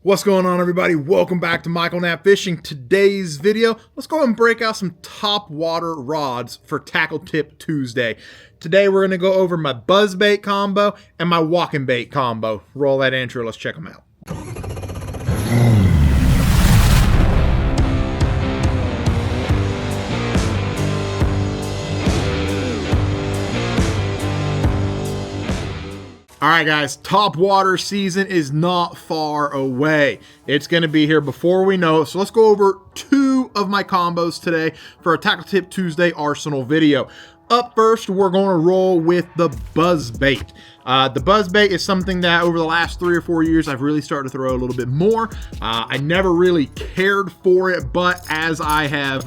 What's going on, everybody? Welcome back to Michael Knapp Fishing. Today's video, let's go ahead and break out some top water rods for Tackle Tip Tuesday. Today we're going to go over my BuzzBait combo and my walking bait combo. Roll that intro, let's check them out. All right, guys, top water season is not far away. It's going to be here before we know it. So let's go over two of my combos today for a Tackle Tip Tuesday Arsenal video. Up first, we're going to roll with the BuzzBait. The BuzzBait is something that over the last 3 or 4 years, I've really started to throw a little bit more. I never really cared for it, but as I have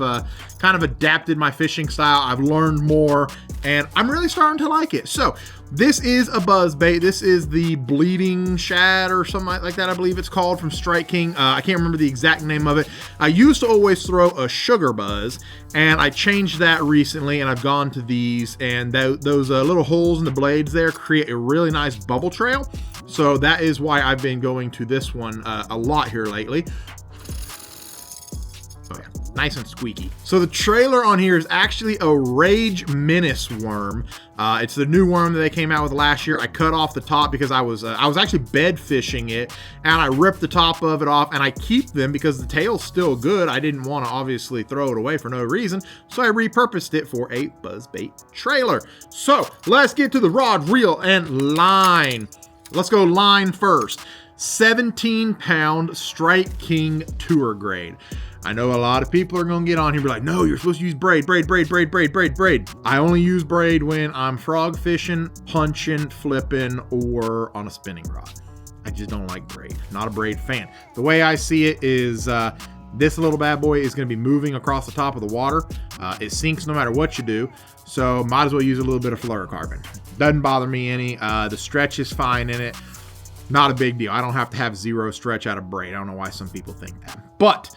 kind of adapted my fishing style, I've learned more, and I'm really starting to like it. So this is a BuzzBait. This is the Bleeding Shad or something like that, I believe it's called, from Strike King. I can't remember the exact name of it. I used to always throw a Sugar Buzz, and I changed that recently, and I've gone to these, and those little holes in the blades there create a really nice bubble trail. So that is why I've been going to this one a lot here lately. Oh yeah, nice and squeaky. So the trailer on here is actually a Rage Menace worm. It's the new worm that they came out with last year. I cut off the top because I was actually bed fishing it, and I ripped the top of it off, and I keep them because the tail's still good. I didn't want to obviously throw it away for no reason, so I repurposed it for a BuzzBait trailer. So let's get to the rod, reel, and line. Let's go line first. 17-pound Strike King Tour Grade. I know a lot of people are going to get on here and be like, no, you're supposed to use braid. I only use braid when I'm frog fishing, punching, flipping, or on a spinning rod. I just don't like braid. Not a braid fan. The way I see it is this little bad boy is going to be moving across the top of the water. It sinks no matter what you do, so might as well use a little bit of fluorocarbon. Doesn't bother me any. The stretch is fine in it. Not a big deal. I don't have to have zero stretch out of braid. I don't know why some people think that. But,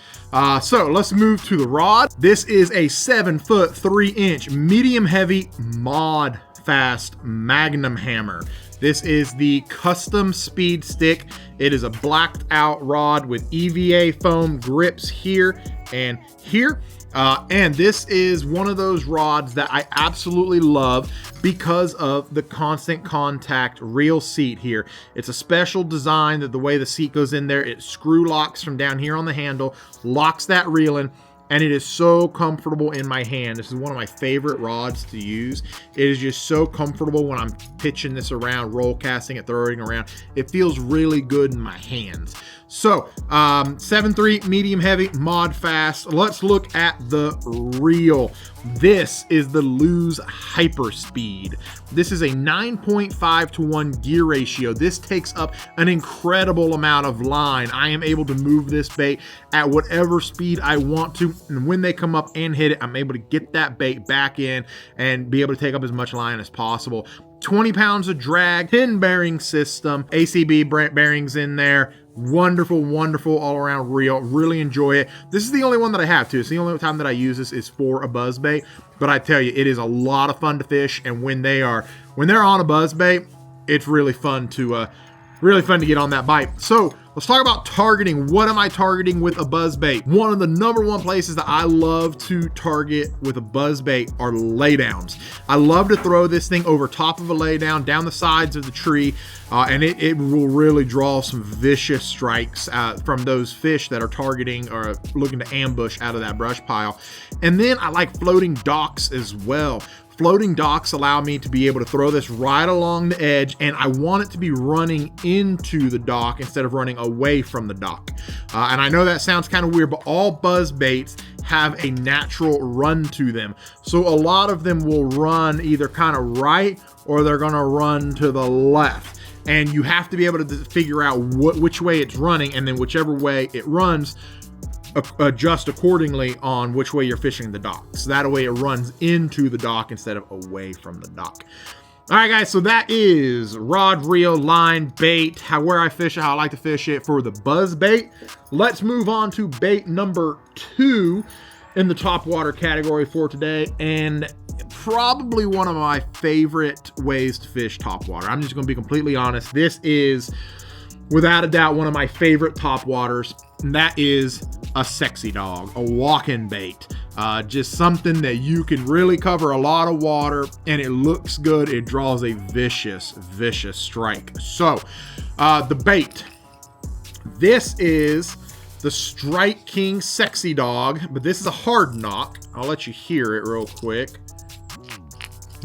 so let's move to the rod. This is a 7-foot 3-inch medium heavy mod fast Magnum hammer. This is the custom speed stick. It is a blacked out rod with EVA foam grips here and here. And this is one of those rods that I absolutely love because of the constant contact reel seat here. It's a special design that the way the seat goes in there, it screw locks from down here on the handle, locks that reel in, and it is so comfortable in my hand. This is one of my favorite rods to use. It is just so comfortable when I'm pitching this around, roll casting it, throwing it around. It feels really good in my hands. So 7.3 medium heavy mod fast. Let's look at the reel. This is the Lose Hyperspeed. This is a 9.5 to 1 gear ratio. This takes up an incredible amount of line. I am able to move this bait at whatever speed I want to, and when they come up and hit it, I'm able to get that bait back in and be able to take up as much line as possible. 20 pounds of drag, 10 bearing system, ACB bearings in there. Wonderful, wonderful all-around reel. Really enjoy it. This is the only one that I have too. It's the only time that I use this is for a buzzbait. But I tell you, it is a lot of fun to fish. And when they're on a buzzbait, it's really fun to get on that bite. So let's talk about targeting. What am I targeting with a buzzbait? One of the #1 places that I love to target with a buzzbait are laydowns. I love to throw this thing over top of a laydown, down the sides of the tree, and it will really draw some vicious strikes from those fish that are targeting or looking to ambush out of that brush pile. And then I like floating docks as well. Floating docks allow me to be able to throw this right along the edge, and I want it to be running into the dock instead of running away from the dock. And I know that sounds kind of weird, but all buzzbaits have a natural run to them. So a lot of them will run either kind of right or they're gonna run to the left. And you have to be able to figure out which way it's running, and then whichever way it runs, adjust accordingly on which way you're fishing the dock. So that way it runs into the dock instead of away from the dock. All right, guys, so that is rod, reel, line, bait, where I fish it, how I like to fish it for the buzzbait. Let's move on to bait number 2 in the top water category for today, and probably one of my favorite ways to fish top water. I'm just gonna be completely honest. This is without a doubt, one of my favorite top waters, and that is a SexyDawg, a walking bait. Just something that you can really cover a lot of water, and it looks good. It draws a vicious strike. So, the bait. This is the Strike King SexyDawg, but this is a hard knock. I'll let you hear it real quick.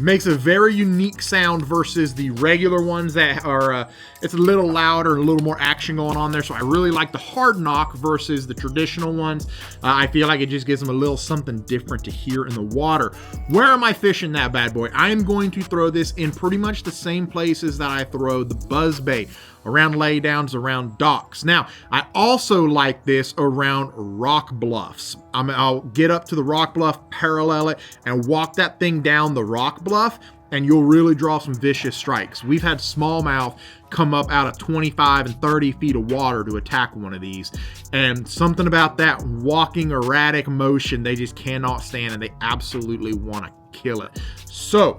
Makes a very unique sound versus the regular ones that are, it's a little louder and a little more action going on there. So I really like the hard knock versus the traditional ones. I feel like it just gives them a little something different to hear in the water. Where am I fishing that bad boy? I am going to throw this in pretty much the same places that I throw the buzzbait, around laydowns, around docks. Now, I also like this around rock bluffs. I'll get up to the rock bluff, parallel it, and walk that thing down the rock bluff, and you'll really draw some vicious strikes. We've had smallmouth come up out of 25 and 30 feet of water to attack one of these. And something about that walking erratic motion, they just cannot stand, and they absolutely want to kill it. So,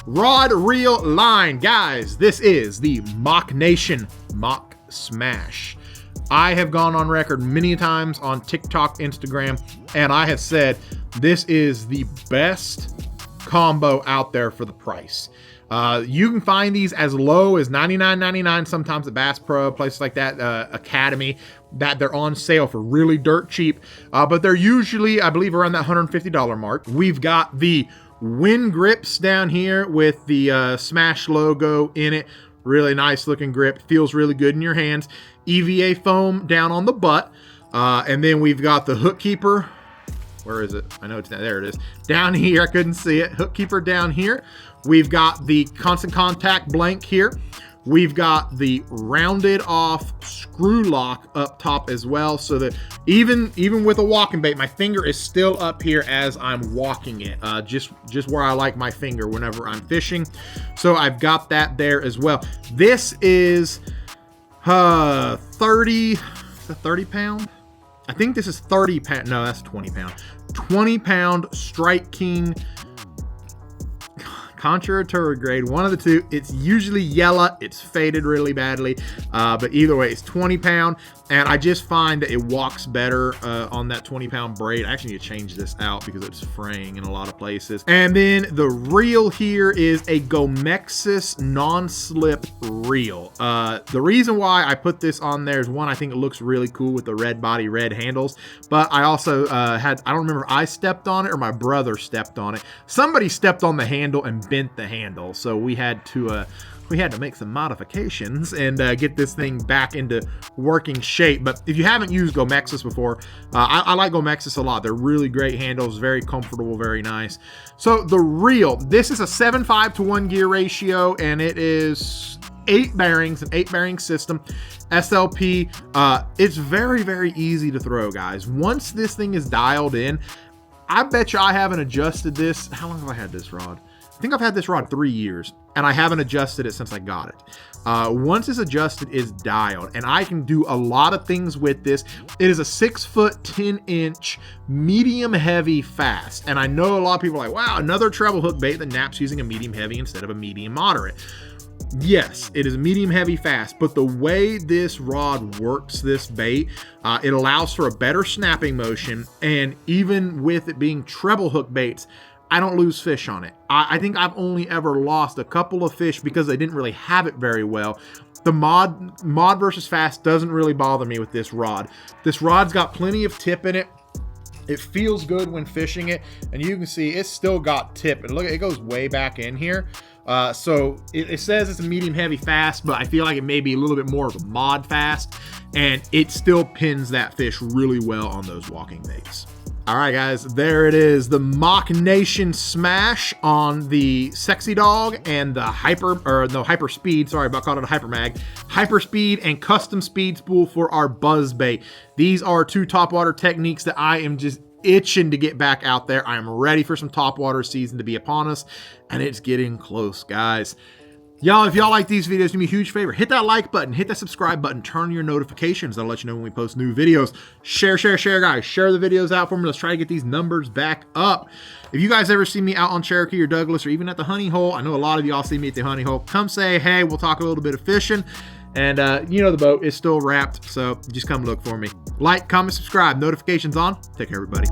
rod, reel, line. Guys, this is the Mock Nation Mock Smash. I have gone on record many times on TikTok, Instagram, and I have said this is the best combo out there for the price. You can find these as low as $99.99, sometimes at Bass Pro, places like that, Academy, that they're on sale for really dirt cheap, but they're usually, I believe, around that $150 mark. We've got the wind grips down here with the Smash logo in it. Really nice looking grip, feels really good in your hands. EVA foam down on the butt, and then we've got the hook keeper. Where is it? I know it's down there. It is down here. I couldn't see it. Hook keeper down here. We've got the constant contact blank here. We've got the rounded off screw lock up top as well, so that even with a walking bait, my finger is still up here as I'm walking it, just where I like my finger whenever I'm fishing. So I've got that there as well. This is 30 pound. I think this is 30 pound. No, that's 20 pound. 20 pound Strike King Contra or Turrigrade, one of the two. It's usually yellow. It's faded really badly, but either way, it's 20 pound, and I just find that it walks better on that 20 pound braid. I actually need to change this out because it's fraying in a lot of places. And then the reel here is a Gomexus non-slip reel. The reason why I put this on there is, one, I think it looks really cool with the red body, red handles, but I also I don't remember if I stepped on it or my brother stepped on it. Somebody stepped on the handle and bent the handle, so we had to make some modifications and get this thing back into working shape. But if you haven't used Gomexus before, I like Gomexus a lot. They're really great handles, very comfortable, very nice. So the reel, this is a 7.5 to 1 gear ratio, and it is 8 bearings, an 8 bearing system, SLP. It's very easy to throw, guys. Once this thing is dialed in, I bet you I haven't adjusted this. How long have I had this rod? I think I've had this rod 3 years, and I haven't adjusted it since I got it. Once it's adjusted, it's dialed, and I can do a lot of things with this. It is a 6 foot 10 inch medium heavy fast, and I know a lot of people are like, wow, another treble hook bait that Knapp's using a medium heavy instead of a medium moderate. Yes, it is medium heavy fast, but the way this rod works, this bait, it allows for a better snapping motion, and even with it being treble hook baits, I don't lose fish on it. I think I've only ever lost a couple of fish because they didn't really have it very well. The mod versus fast doesn't really bother me with this rod. This rod's got plenty of tip in it. It feels good when fishing it, and you can see it's still got tip. And look, it goes way back in here. So it says it's a medium heavy fast, but I feel like it may be a little bit more of a mod fast, and it still pins that fish really well on those walking baits. All right, guys, there it is. The Mock Nation Smash on the SexyDawg and the Hyper Speed. Sorry about calling it a Hyper Mag. Hyper Speed and Custom Speed Spool for our buzzbait. These are 2 topwater techniques that I am just itching to get back out there. I am ready for some topwater season to be upon us, and it's getting close, guys. Y'all, if y'all like these videos, do me a huge favor. Hit that like button, hit that subscribe button, turn on your notifications. That'll let you know when we post new videos. Share, guys. Share the videos out for me. Let's try to get these numbers back up. If you guys ever see me out on Cherokee or Douglas or even at the honey hole, I know a lot of y'all see me at the honey hole. Come say, hey, we'll talk a little bit of fishing. And you know the boat is still wrapped, so just come look for me. Like, comment, subscribe, notifications on. Take care, everybody.